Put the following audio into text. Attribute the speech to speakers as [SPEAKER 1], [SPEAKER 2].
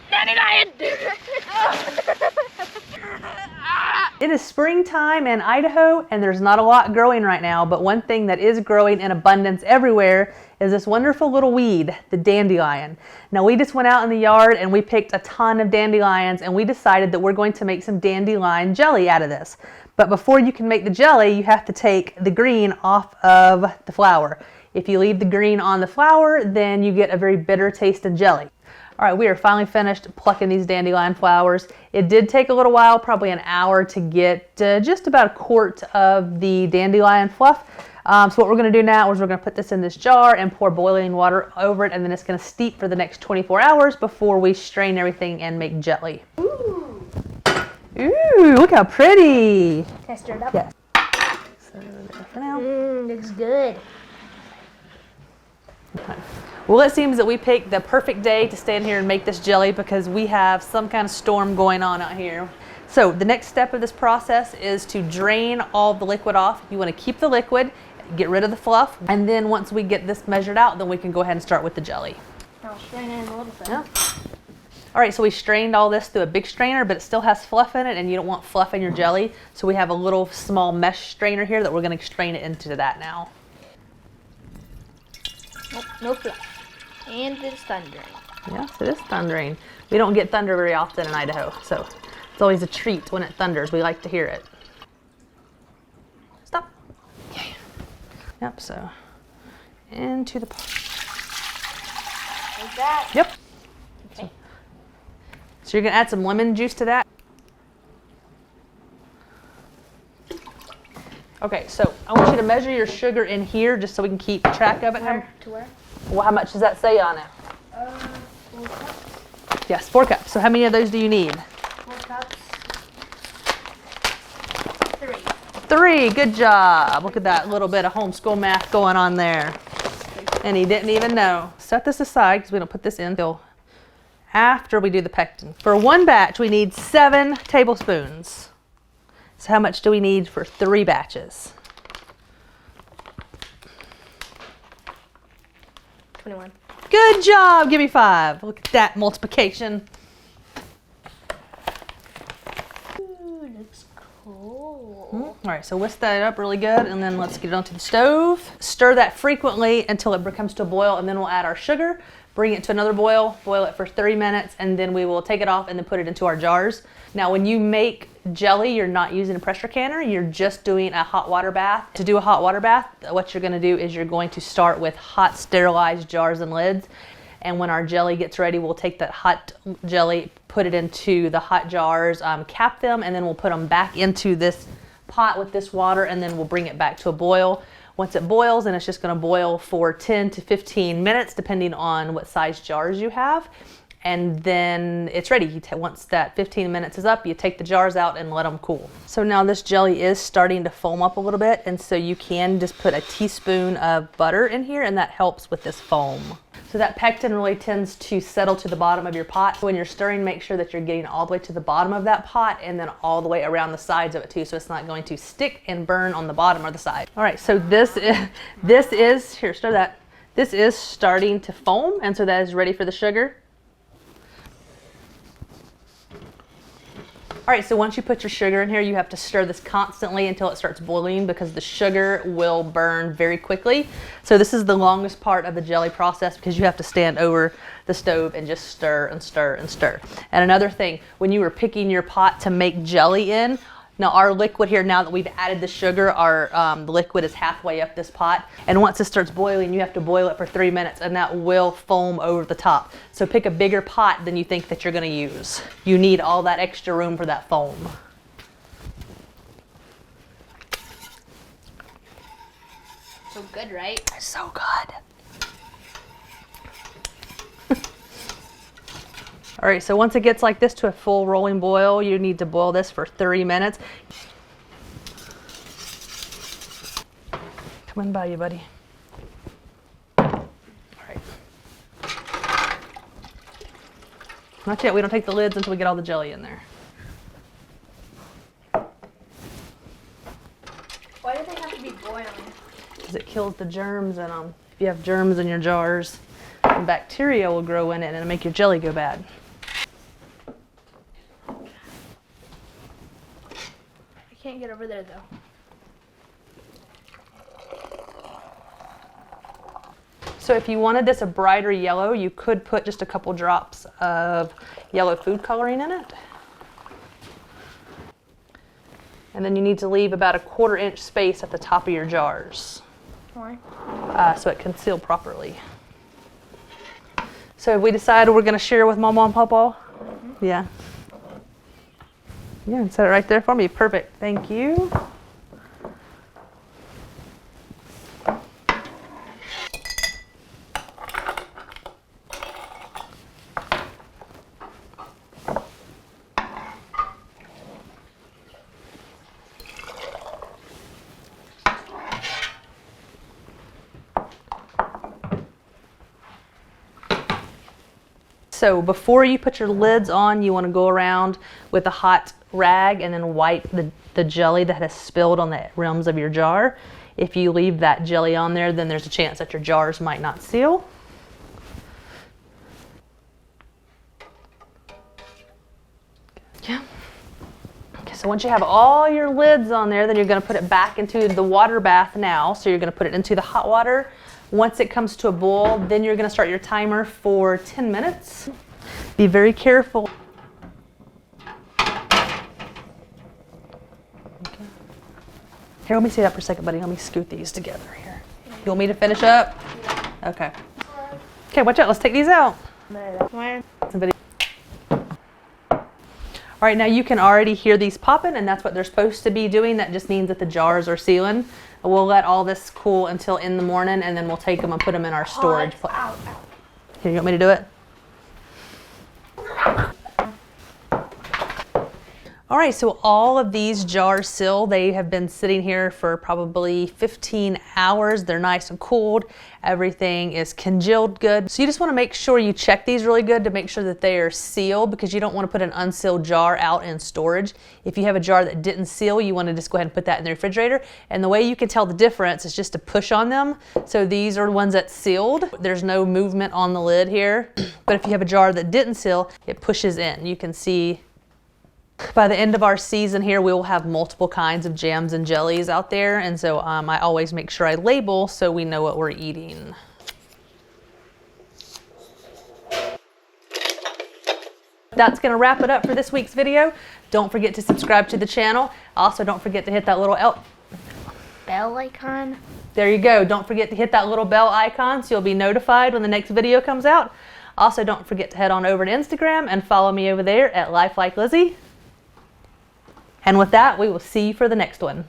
[SPEAKER 1] Dandelion!
[SPEAKER 2] It is springtime in Idaho, and there's not a lot growing right now, but one thing that is growing in abundance everywhere is this wonderful little weed, the dandelion. Now, we just went out in the yard and we picked a ton of dandelions, and we decided that we're going to make some dandelion jelly out of this. But before you can make the jelly, you have to take the green off of the flower. If you leave the green on the flower, then you get a very bitter taste in jelly. All right, we are finally finished plucking these dandelion flowers. It did take a little while, probably an hour, to get just about a quart of the dandelion fluff. So what we're gonna do now is we're gonna put this in this jar and pour boiling water over it, and then it's gonna steep for the next 24 hours before we strain everything and make jelly.
[SPEAKER 1] Ooh.
[SPEAKER 2] Ooh, look how pretty.
[SPEAKER 1] Can I stir it up?
[SPEAKER 2] Yes. So there for now.
[SPEAKER 1] Looks good.
[SPEAKER 2] Okay. Well, it seems that we picked the perfect day to stand here and make this jelly because we have some kind of storm going on out here. So the next step of this process is to drain all the liquid off. You want to keep the liquid, get rid of the fluff, and then once we get this measured out, then we can go ahead and start with the jelly.
[SPEAKER 1] I'll strain it in a little bit.
[SPEAKER 2] Yeah. All right, so we strained all this through a big strainer, but it still has fluff in it, and you don't want fluff in your jelly. So we have a little small mesh strainer here that we're going to strain it into that now.
[SPEAKER 1] Nope, no fluff. And it's thundering.
[SPEAKER 2] Yes, it is thundering. We don't get thunder very often in Idaho, so it's always a treat when it thunders. We like to hear it. Stop. Okay. Yep, so into the pot.
[SPEAKER 1] Like that?
[SPEAKER 2] Yep.
[SPEAKER 1] Okay.
[SPEAKER 2] So you're gonna add some lemon juice to that. Okay, so I want you to measure your sugar in here just so we can keep track of it.
[SPEAKER 1] Where? To where?
[SPEAKER 2] Well, how much does that say on it?
[SPEAKER 1] 4 cups.
[SPEAKER 2] Yes, 4 cups. So how many of those do you need?
[SPEAKER 1] 4 cups. 3.
[SPEAKER 2] 3, good job. Look at that little bit of homeschool math going on there. And he didn't even know. Set this aside because we don't put this in until after we do the pectin. For 1 batch, we need 7 tablespoons. So how much do we need for 3 batches?
[SPEAKER 1] 21.
[SPEAKER 2] Good job. Give me 5. Look at that multiplication.
[SPEAKER 1] Ooh, looks cool.
[SPEAKER 2] All right, so whisk that up really good, and then let's get it onto the stove. Stir that frequently until it comes to a boil, and then we'll add our sugar, bring it to another boil it for 30 minutes, and then we will take it off and then put it into our jars. Now, when you make jelly, you're not using a pressure canner, you're just doing a hot water bath. To do a hot water bath, what you're gonna do is you're going to start with hot sterilized jars and lids. And when our jelly gets ready, we'll take that hot jelly, put it into the hot jars, cap them, and then we'll put them back into this pot with this water, and then we'll bring it back to a boil. Once it boils, and it's just gonna boil for 10 to 15 minutes, depending on what size jars you have. And then it's ready. Once that 15 minutes is up, you take the jars out and let them cool. So now this jelly is starting to foam up a little bit, and so you can just put a teaspoon of butter in here, and that helps with this foam. So that pectin really tends to settle to the bottom of your pot. When you're stirring, make sure that you're getting all the way to the bottom of that pot and then all the way around the sides of it too, so it's not going to stick and burn on the bottom or the side. All right, so this is here, stir that. This is starting to foam, and so that is ready for the sugar. All right, so once you put your sugar in here, you have to stir this constantly until it starts boiling because the sugar will burn very quickly. So this is the longest part of the jelly process because you have to stand over the stove and just stir and stir and stir. And another thing, when you were picking your pot to make jelly in, now our liquid here, now that we've added the sugar, the liquid is halfway up this pot. And once it starts boiling, you have to boil it for 3 minutes, and that will foam over the top. So pick a bigger pot than you think that you're gonna use. You need all that extra room for that foam.
[SPEAKER 1] So good, right?
[SPEAKER 2] It's so good. All right, so once it gets like this to a full rolling boil, you need to boil this for 30 minutes. Coming by you, buddy. All right. Not yet, we don't take the lids until we get all the jelly in there.
[SPEAKER 1] Why do they have to be boiling?
[SPEAKER 2] Because it kills the germs in them. If you have germs in your jars, and bacteria will grow in it and it'll make your jelly go bad.
[SPEAKER 1] I can't get over there though.
[SPEAKER 2] So if you wanted this a brighter yellow, you could put just a couple drops of yellow food coloring in it. And then you need to leave about a 1/4 inch space at the top of your jars.
[SPEAKER 1] Why?
[SPEAKER 2] So it can seal properly. So have we decided we're going to share with Mama and Papa? Mm-hmm. Yeah. Yeah, and set it right there for me. Perfect. Thank you. So before you put your lids on, you want to go around with a hot rag and then wipe the jelly that has spilled on the rims of your jar. If you leave that jelly on there, then there's a chance that your jars might not seal. Yeah. Okay, so once you have all your lids on there, then you're going to put it back into the water bath now. So you're going to put it into the hot water. Once it comes to a boil, then you're going to start your timer for 10 minutes. Be very careful. Okay. Here, let me see that for a second, buddy. Let me scoot these together here. You want me to finish up? Okay. Okay, watch out. Let's take these out. All right, now you can already hear these popping, and that's what they're supposed to be doing. That just means that the jars are sealing. We'll let all this cool until in the morning, and then we'll take them and put them in our storage place. Here, you want me to do it? All right, so all of these jars seal. They have been sitting here for probably 15 hours. They're nice and cooled. Everything is congealed good. So you just want to make sure you check these really good to make sure that they are sealed, because you don't want to put an unsealed jar out in storage. If you have a jar that didn't seal, you want to just go ahead and put that in the refrigerator. And the way you can tell the difference is just to push on them. So these are the ones that sealed. There's no movement on the lid here. But if you have a jar that didn't seal, it pushes in. You can see by the end of our season here, we will have multiple kinds of jams and jellies out there. And so I always make sure I label so we know what we're eating. That's going to wrap it up for this week's video. Don't forget to subscribe to the channel. Also, don't forget to hit that little
[SPEAKER 1] bell icon.
[SPEAKER 2] There you go. Don't forget to hit that little bell icon so you'll be notified when the next video comes out. Also, don't forget to head on over to Instagram and follow me over there at Life Like Lizzie. And with that, we will see you for the next one.